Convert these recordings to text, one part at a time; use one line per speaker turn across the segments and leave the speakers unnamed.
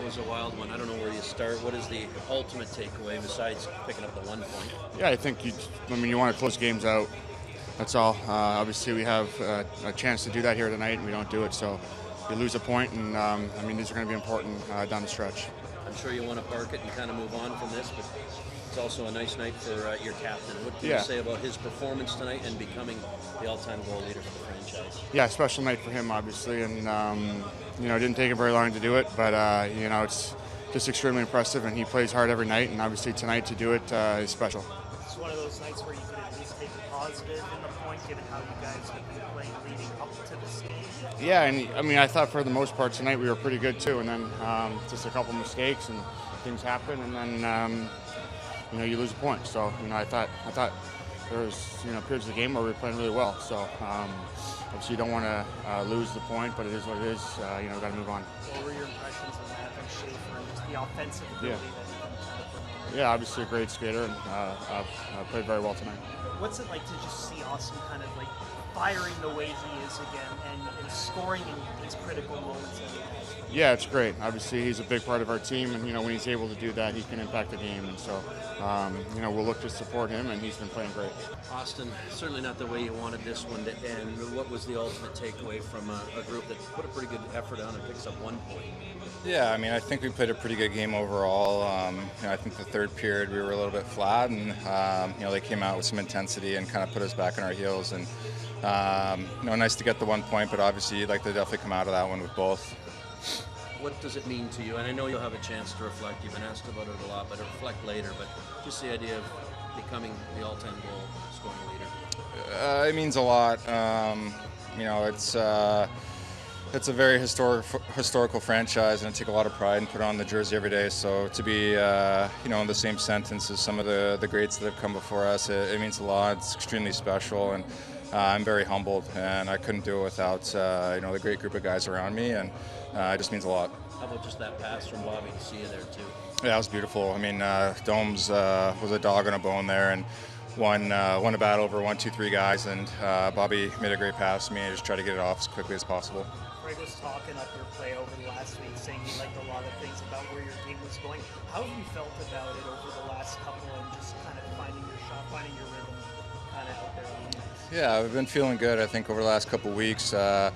was a wild one. I don't know where you start. What is the ultimate takeaway besides picking up the 1 point?
Yeah, I think you want to close games out. That's all. Obviously, we have a chance to do that here tonight, and we don't do it. So you lose a point, and these are going to be important down the stretch.
I'm sure you want to park it and kind of move on from this, but it's also a nice night for your captain. What can you say about his performance tonight and becoming the all-time goal leader for the franchise?
Yeah, special night for him, obviously, and it didn't take him very long to do it, but it's just extremely impressive, and he plays hard every night, and obviously tonight to do it is special.
It's one of those nights where you could at least take a positive in the point, given how you guys have been playing leading up to this game.
Yeah, and I thought for the most part tonight we were pretty good too, and then just a couple mistakes and things happen, and then you lose a point. So I thought there was periods of the game where we were playing really well. So obviously you don't want to lose the point, but it is what it is. Got to move on.
What were your impressions of Matthews, Schaefer, and just the offensive ability that he can kind of bring?
Yeah, obviously a great skater and played very well tonight.
What's it like to just see Auston kind of like firing the way he is again and scoring in these critical moments?
Yeah, it's great. Obviously, he's a big part of our team, and when he's able to do that, he can impact the game. And so, we'll look to support him, and he's been playing great.
Auston, certainly not the way you wanted this one to end. What was the ultimate takeaway from a group that put a pretty good effort on and picks up 1 point?
Yeah, I think we played a pretty good game overall. I think the third period we were a little bit flat, and they came out with some intensity and kind of put us back on our heels. And nice to get the 1 point, but obviously you'd like to definitely come out of that one with both.
What does it mean to you? And I know you'll have a chance to reflect. You've been asked about it a lot, but reflect later. But just the idea of becoming the all-time goal scoring leader.
It means a lot. It's a very historical franchise, and I take a lot of pride and put on the jersey every day. So to be, in the same sentence as some of the greats that have come before us, it means a lot. It's extremely special, and I'm very humbled, and I couldn't do it without, the great group of guys around me, and it just means a lot.
How about just that pass from Bobby to see you there too?
Yeah, it was beautiful. Domes was a dog on a bone there, and won a battle over 1, 2, 3 guys, and Bobby made a great pass to me and just tried to get it off as quickly as possible.
Greg was talking up your play over the last week, saying he liked a lot of things about where your game was going. How have you felt about it over the last couple and just kind of finding your shot, finding your rhythm kind of out there on the ice?
Yeah, I've been feeling good, I think, over the last couple of weeks. I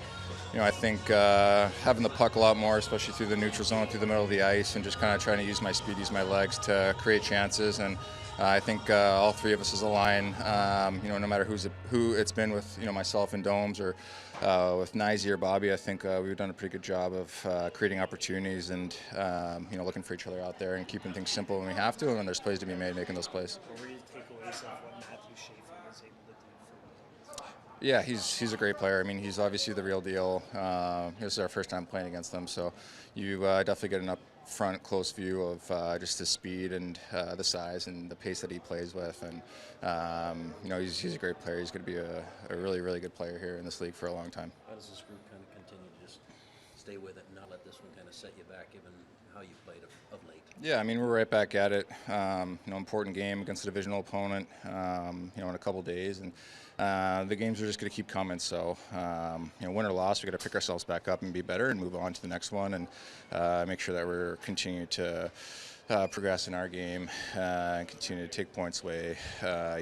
think having the puck a lot more, especially through the neutral zone, through the middle of the ice, and just kind of trying to use my speed, use my legs to create chances. And I think all three of us as a line, no matter who it's been with, myself and Domes or with Nizey or Bobby, I think we've done a pretty good job of creating opportunities and, looking for each other out there and keeping things simple when we have to, and when there's plays to be made, making those plays.
What were your takeaways of what Matthews, Schaefer was able to do for you?
Yeah, he's a great player. He's obviously the real deal. This is our first time playing against them, so you definitely get an up-front, close view of just his speed and the size and the pace that he plays with. And he's a great player. He's going to be a really, really good player here in this league for a long time.
How does this group kind of continue to just stay with it and not let this one kind of set you back, given how you played of late?
Yeah, we're right back at it. Important game against a divisional opponent, in a couple days, and the games are just going to keep coming. So, win or loss, we got to pick ourselves back up and be better and move on to the next one, and make sure that we're continuing to progress in our game and continue to take points away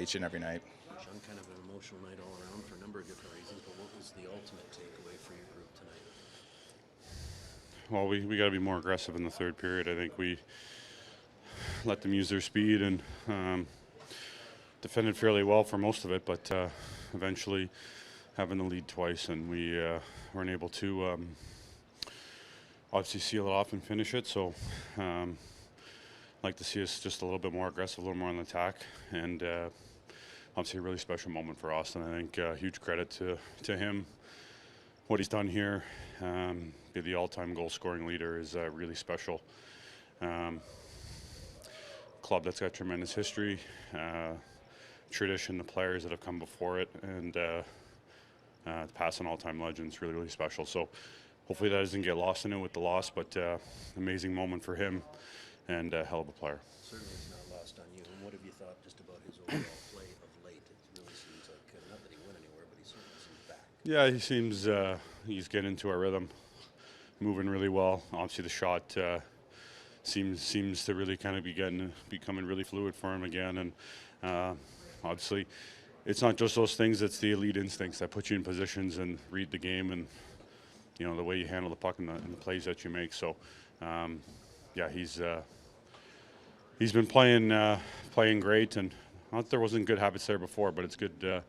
each and every night.
Sean, kind of an emotional night all around for a number of different reasons, but what was the ultimate takeaway for your group tonight?
Well, we got to be more aggressive in the third period. I think we let them use their speed and defended fairly well for most of it, but eventually having the lead twice, and we weren't able to obviously seal it off and finish it. So I'd like to see us just a little bit more aggressive, a little more on the attack, and obviously a really special moment for Auston. I think huge credit to him. What he's done here, be the all-time goal-scoring leader, is really special. Club that's got tremendous history, tradition, the players that have come before it, and passing all-time legends, really, really special. So hopefully that doesn't get lost in it with the loss, but amazing moment for him and a hell of a player.
Certainly it's not lost on you. And what have you thought just about his overall play of late? It really seems like, not that he went anywhere, but he certainly seems back.
Yeah, he seems he's getting into our rhythm, moving really well. Obviously the shot seems to really kind of becoming really fluid for him again. And obviously, it's not just those things; it's the elite instincts that put you in positions and read the game, and the way you handle the puck and the plays that you make. So, yeah, he's been playing great, and not that there wasn't good habits there before, but it's good to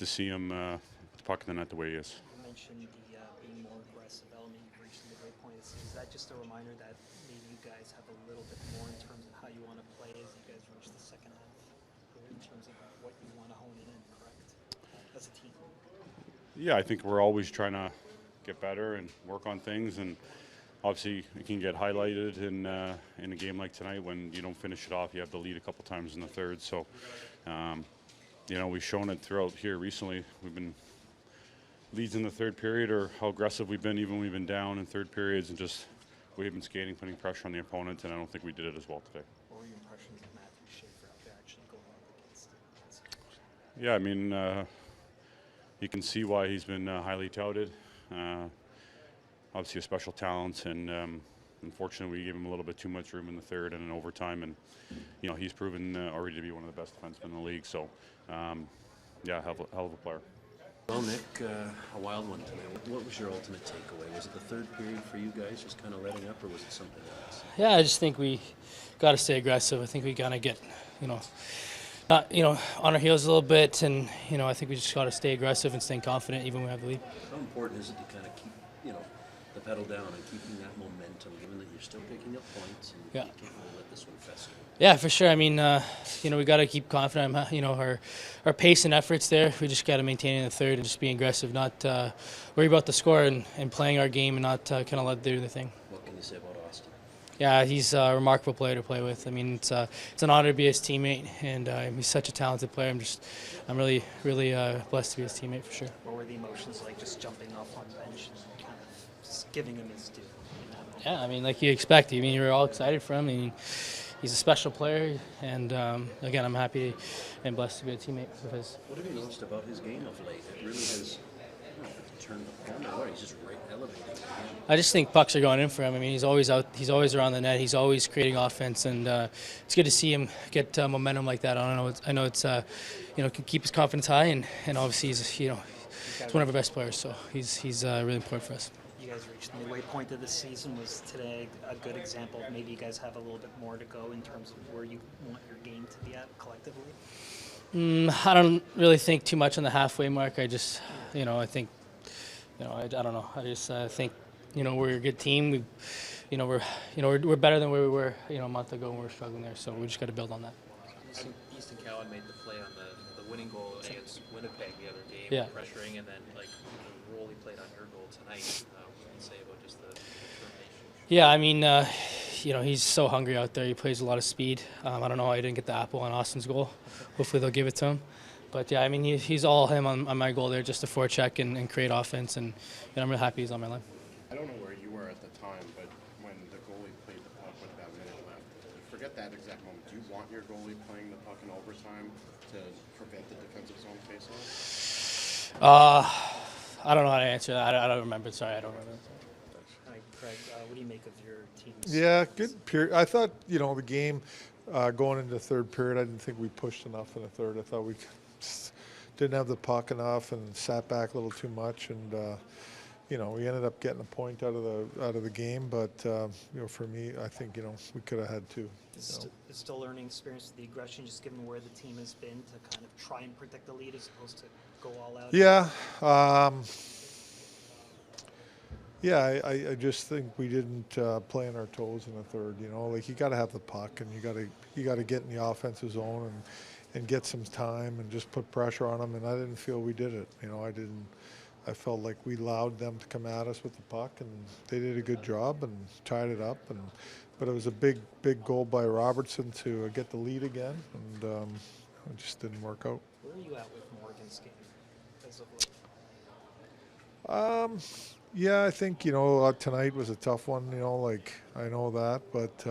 see him with the puck in the net the way he is.
You mentioned the being more aggressive element. You've reached the midway point. Is that just a reminder that maybe you guys have a little bit more in terms of how you want to play as you guys reach the second half, or in terms of what you want to hone in, correct? As a team.
Yeah, I think we're always trying to get better and work on things, and obviously it can get highlighted in a game like tonight when you don't finish it off. You have the lead a couple times in the third, so we've shown it throughout here recently. We've been leads in the third period, or how aggressive we've been even when we've been down in third periods, and just we've been skating, putting pressure on the opponent, and I don't think we did it as well today.
What were your impressions of Matthews Schaefer out there actually going up against it?
Yeah, I mean, you can see why he's been highly touted. Obviously a special talent, and unfortunately we gave him a little bit too much room in the third and in overtime, and he's proven already to be one of the best defensemen in the league. So yeah, hell of a player.
Well, Nick, a wild one tonight. What was your ultimate takeaway? Was it the third period for you guys just kind of letting up, or was it something else?
Yeah, I just think we got to stay aggressive. I think we got to get, not, on our heels a little bit, and I think we just got to stay aggressive and stay confident even when we have the lead.
How important is it to kind of keep, the pedal down and keeping that momentum, given that you're still picking up points and you can't really let this one fester?
Yeah, for sure. I mean, we got to keep confident. Our pace and efforts there. We just got to maintain in the third and just be aggressive, not worry about the score and playing our game and not kind of let do the thing.
What can you say about Auston?
Yeah, he's a remarkable player to play with. I mean, it's an honor to be his teammate, and he's such a talented player. I'm really blessed to be his teammate for sure.
What were the emotions like, just jumping off on the bench and kind of just giving him his due?
Yeah, I mean, like you expect. I mean, you're all excited for him. I mean, he's a special player, and again, I'm happy and blessed to be a teammate of his.
What have you noticed about his game of late? It really has turned the corner. What? He's just elevating the game.
I just think pucks are going in for him. I mean, he's always out. He's always around the net. He's always creating offense, and it's good to see him get momentum like that. I know it's can keep his confidence high, and obviously he's one of our best players. So he's really important for us.
You guys reached the midway point of the season. Was today a good example of maybe you guys have a little bit more to go in terms of where you want your game to be at collectively?
I don't really think too much on the halfway mark. I just, I think, I don't know. I just think, we're a good team. We're better than where we were, a month ago when we were struggling there. So we just got to build on that.
Easton Cowan made the play on the winning goal against Winnipeg the other game,
yeah.
Pressuring, and then the role he played on your goal tonight. What can you say about just the determination?
Yeah, I mean, he's so hungry out there. He plays a lot of speed. I don't know why he didn't get the apple on Austin's goal. Hopefully they'll give it to him. But yeah, I mean, he's all him on my goal there, just to forecheck and create offense, and I'm really happy he's on my line.
I don't know where you were at the time, but when the goalie played the puck with about a minute left, forget that exact moment. Do you want your goalie playing the puck in overtime to prevent the defensive zone face-off?
I don't know how to answer that. I don't remember. Sorry, I don't remember.
Hi, Craig. What do you make of your team's?
Yeah, good period. I thought, the game going into the third period, I didn't think we pushed enough in the third. I thought we just didn't have the puck enough and sat back a little too much, and we ended up getting a point out of the game. But for me, I think we could have had two.
It's still a learning experience with the aggression, just given where the team has been, to kind of try and protect the lead as opposed to go all out.
Yeah. I just think we didn't play on our toes in the third. You got to have the puck, and you got to get in the offensive zone and get some time and just put pressure on them. And I didn't feel we did it. I felt like we allowed them to come at us with the puck, and they did a good job and tied it up. But it was a big goal by Robertson to get the lead again, and it just didn't work out.
Where are you at with Morgan's game as of late?
Yeah, I think, tonight was a tough one, I know that, but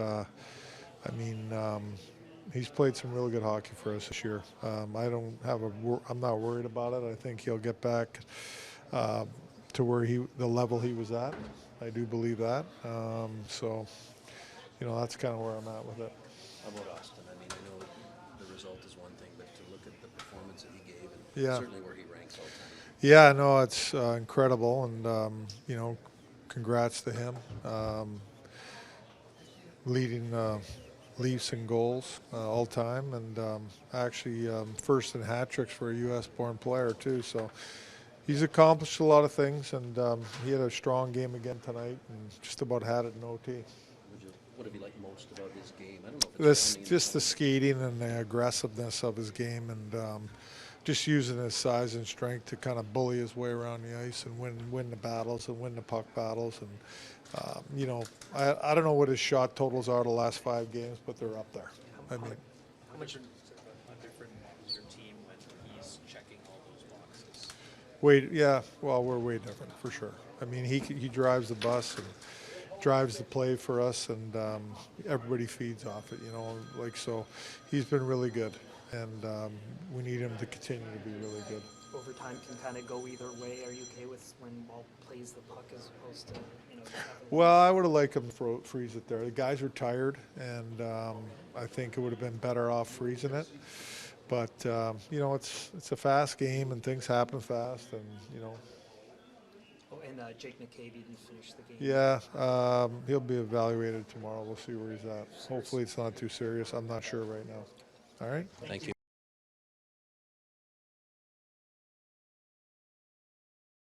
he's played some really good hockey for us this year. I'm not worried about it. I think he'll get back to where the level he was at. I do believe that. that's kind of where I'm at with it.
How about Auston? I mean, I know the result is one thing, but to look at the performance that he gave and
Yeah.
certainly where he ranks all time.
Yeah, no, it's incredible, and congrats to him. Leading Leafs in goals all time, and actually first in hat tricks for a U.S.-born player too. So he's accomplished a lot of things, and he had a strong game again tonight, and just about had it in OT.
What have you liked most about his game? I don't know if it's
Just the skating and the aggressiveness of his game, and just using his size and strength to kind of bully his way around the ice and win the battles and win the puck battles. And I don't know what his shot totals are the last 5 games, but they're up there. I mean,
How much different is your team when he's checking all those boxes?
we're way different for sure. I mean, he drives the bus and drives the play for us, and everybody feeds off it. So he's been really good, and we need him to continue to be really good.
Overtime can kind of go either way. Are you okay with when ball plays the puck as opposed to
Well, I would have liked him to freeze it there. The guys were tired, and I think it would have been better off freezing it. But it's a fast game, and things happen fast, and
Oh, and Jake McCabe didn't finish the game.
Yeah, he'll be evaluated tomorrow. We'll see where he's at. Hopefully it's not too serious. I'm not sure right now. All right?
Thank you.